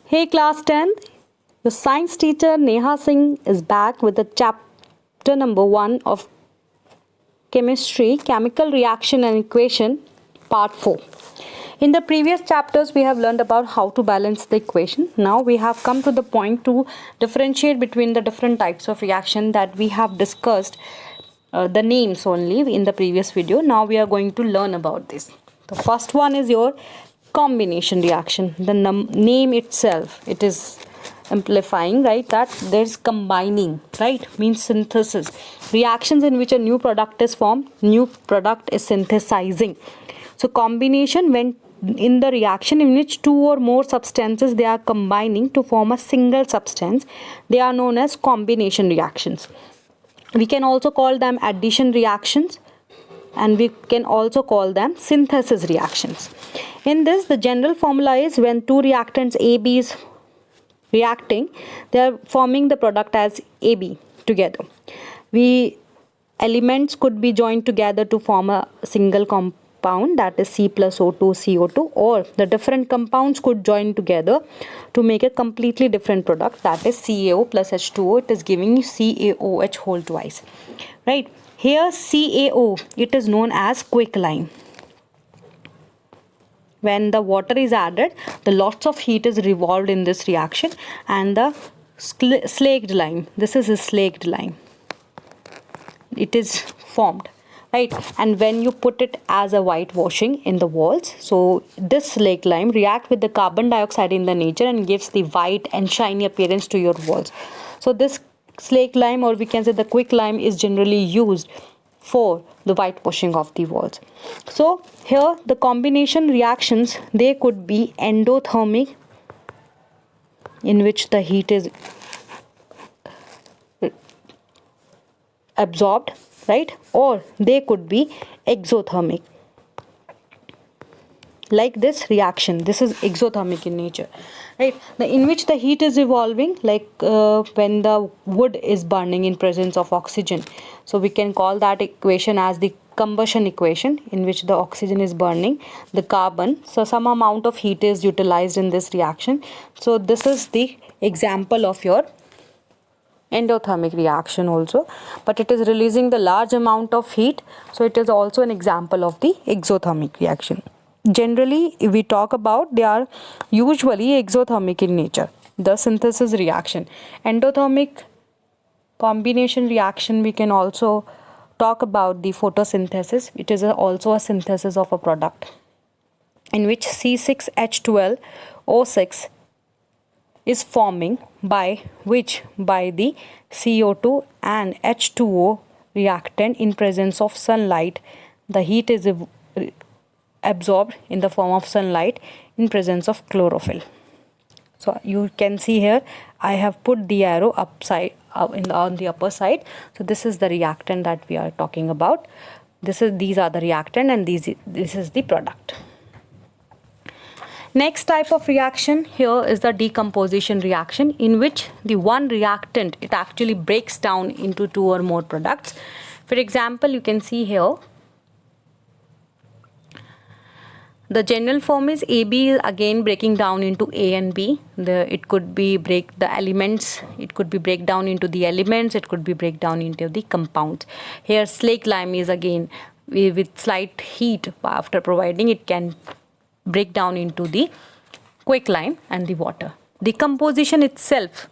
Hey class 10, your science teacher Neha Singh is back with the chapter number 1 of chemistry, chemical reaction and equation, part 4. In the previous chapters we have learned about how to balance the equation. Now we have come to the point to differentiate between the different types of reaction that we have discussed the names only in the previous video. Now we are going to learn about this. The first one is your combination reaction. The name itself, it is amplifying, right, that there's combining, right, means synthesis. Reactions in which a new product is formed, new product is synthesizing. So combination, when in the reaction in which two or more substances they are combining to form a single substance, they are known as combination reactions. We can also call them addition reactions, and we can also call them synthesis reactions. In this, the general formula is when two reactants AB is reacting, they are forming the product as AB together. Elements could be joined together to form a single compound, that is C plus O2 CO2, or the different compounds could join together to make a completely different product, that is CaO plus H2O. It is giving you CaOH whole twice, right? Here CaO, it is known as quicklime. When the water is added, the lots of heat is revolved in this reaction, and the slaked lime, this is a slaked lime, it is formed, right? And when you put it as a whitewashing in the walls, so this slaked lime react with the carbon dioxide in the nature and gives the white and shiny appearance to your walls. So this slaked lime, or we can say the quicklime, is generally used for the whitewashing of the walls. So here the combination reactions, they could be endothermic, in which the heat is absorbed, right, or they could be exothermic, like this reaction. This is exothermic in nature, right, in which the heat is evolving, like when the wood is burning in presence of oxygen. So we can call that equation as the combustion equation, in which the oxygen is burning the carbon, so some amount of heat is utilized in this reaction. So this is the example of your endothermic reaction also, but it is releasing the large amount of heat, so it is also an example of the exothermic reaction. Generally, if we talk about, they are usually exothermic in nature. The synthesis reaction, endothermic combination reaction, we can also talk about the photosynthesis. It is also a synthesis of a product, in which C6H12O6 is forming, by the CO2 and H2O reactant in presence of sunlight. The heat is absorbed in the form of sunlight in presence of chlorophyll. So you can see here I have put the arrow on the upper side. So this is the reactant that we are talking about. These are the reactant, and this is the product. Next type of reaction here is the decomposition reaction, in which the one reactant, it actually breaks down into two or more products. For example, you can see here the general form is AB is again breaking down into A and B. It could be break down into the elements, it could be break down into the compounds. Here slaked lime is again with slight heat, after providing, it can break down into the quicklime and the water. Decomposition itself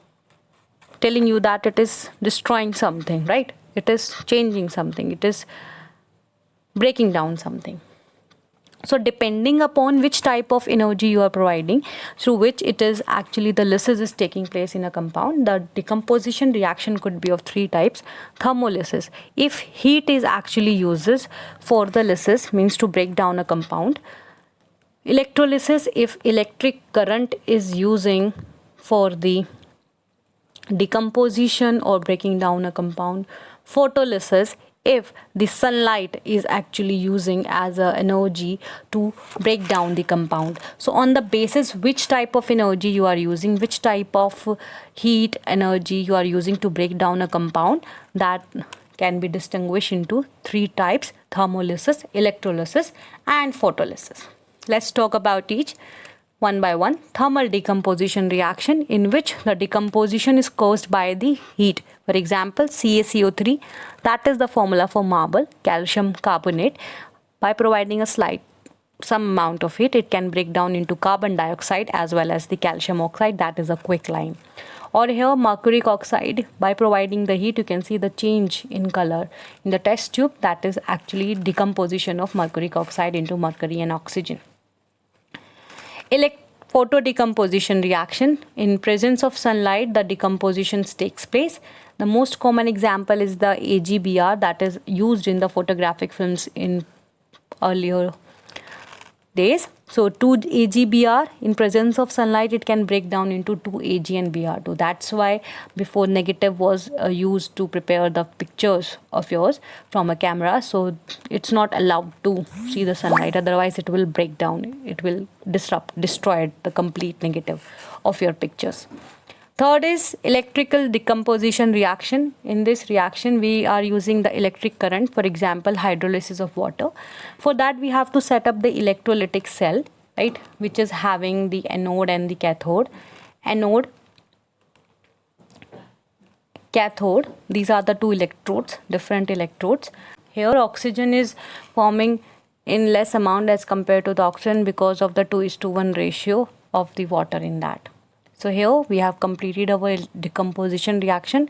telling you that it is destroying something, right? It is changing something, it is breaking down something. So depending upon which type of energy you are providing, through which it is actually the lysis is taking place in a compound, the decomposition reaction could be of three types. Thermolysis, if heat is actually uses for the lysis, means to break down a compound. Electrolysis, if electric current is using for the decomposition or breaking down a compound. Photolysis, if the sunlight is actually using as a energy to break down the compound. So on the basis which type of energy you are using, which type of heat energy you are using to break down a compound, that can be distinguished into three types: thermolysis, electrolysis and photolysis. Let's talk about each. one by one. Thermal decomposition reaction, in which the decomposition is caused by the heat. For example, CaCO3, that is the formula for marble, calcium carbonate. By providing some amount of heat, it can break down into carbon dioxide as well as the calcium oxide, that is a quicklime. Or here mercuric oxide, by providing the heat, you can see the change in color in the test tube, that is actually decomposition of mercuric oxide into mercury and oxygen. Photo decomposition reaction, in presence of sunlight the decomposition takes place. The most common example is the AgBr, that is used in the photographic films in earlier days. So 2AgBr, in presence of sunlight it can break down into 2Ag and Br2. That's why before negative was used to prepare the pictures of yours from a camera. So it's not allowed to see the sunlight, otherwise it will break down, it will destroy the complete negative of your pictures. Third is electrical decomposition reaction. In this reaction, we are using the electric current, for example, hydrolysis of water. For that, we have to set up the electrolytic cell, right, which is having the anode and the cathode. Anode, cathode, these are the two electrodes, different electrodes. Here, oxygen is forming in less amount as compared to the oxygen because of the 2:1 ratio of the water in that. So here we have completed our decomposition reaction.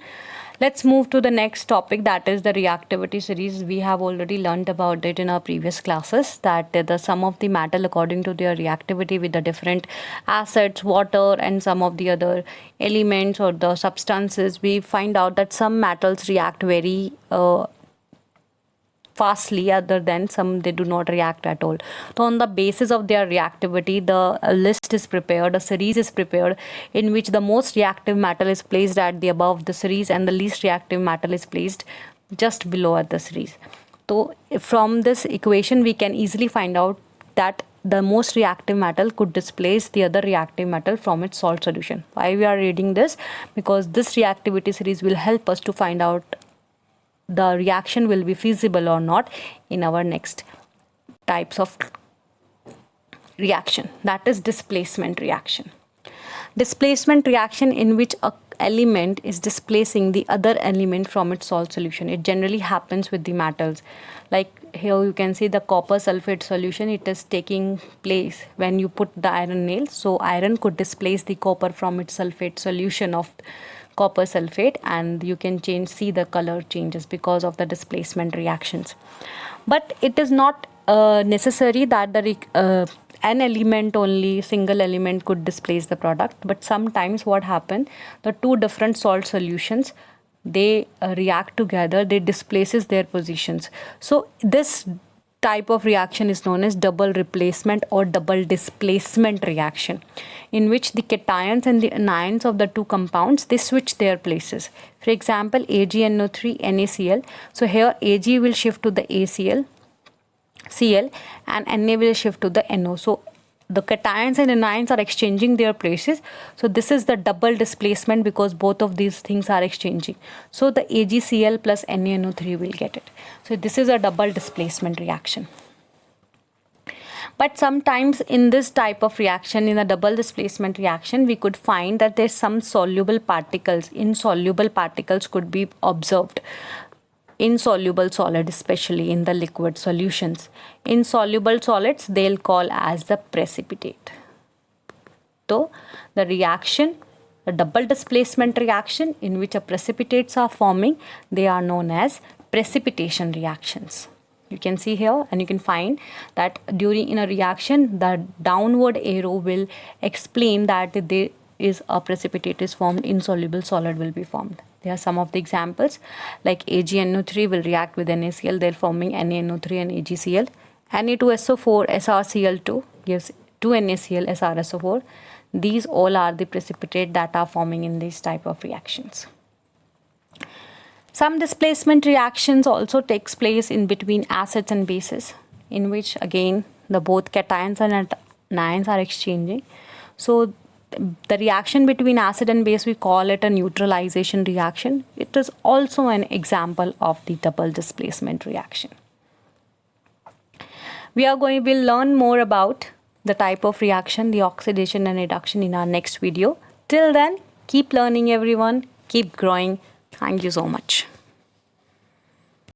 Let's move to the next topic, that is the reactivity series. We have already learned about it in our previous classes, that the sum of the metal according to their reactivity with the different acids, water and some of the other elements or the substances, we find out that some metals react very fastly, other than some they do not react at all. So on the basis of their reactivity, the list is prepared, a series is prepared in which the most reactive metal is placed at the above the series and the least reactive metal is placed just below at the series. So from this equation we can easily find out that the most reactive metal could displace the other reactive metal from its salt solution. Why we are reading this? Because this reactivity series will help us to find out the reaction will be feasible or not in our next types of reaction, that is displacement reaction. Displacement reaction, in which a element is displacing the other element from its salt solution. It generally happens with the metals. Like here you can see the copper sulfate solution, it is taking place when you put the iron nail. So iron could displace the copper from its sulfate solution of copper sulfate, and you can see the color changes because of the displacement reactions. But it is not necessary that an element only, single element could displace the product. But sometimes what happens, the two different salt solutions, they react together, they displaces their positions. So this type of reaction is known as double replacement or double displacement reaction, in which the cations and the anions of the two compounds, they switch their places. For example, AgNO3 NaCl. So here Ag will shift to the ACl, Cl, and Na will shift to the NO. So the cations and anions are exchanging their places. So this is the double displacement because both of these things are exchanging. So the AgCl plus NaNO3 will get it. So this is a double displacement reaction. But sometimes in this type of reaction, in a double displacement reaction, we could find that there's some soluble particles, insoluble particles could be observed. Insoluble solid, especially in the liquid solutions. Insoluble solids, they'll call as the precipitate. So the reaction, a double displacement reaction in which a precipitates are forming, they are known as precipitation reactions. You can see here, and you can find that in a reaction, the downward arrow will explain that there is a precipitate is formed, insoluble solid will be formed. There are some of the examples, like AgNO3 will react with NaCl, they're forming NaNO3 and AgCl. Na2SO4 SrCl2 gives 2NaCl SrSO4. These all are the precipitate that are forming in these type of reactions. Some displacement reactions also takes place in between acids and bases, in which again the both cations and anions are exchanging. So the reaction between acid and base, we call it a neutralization reaction. It is also an example of the double displacement reaction. We'll learn more about the type of reaction, the oxidation and reduction in our next video. Till then, keep learning everyone, keep growing. Thank you so much.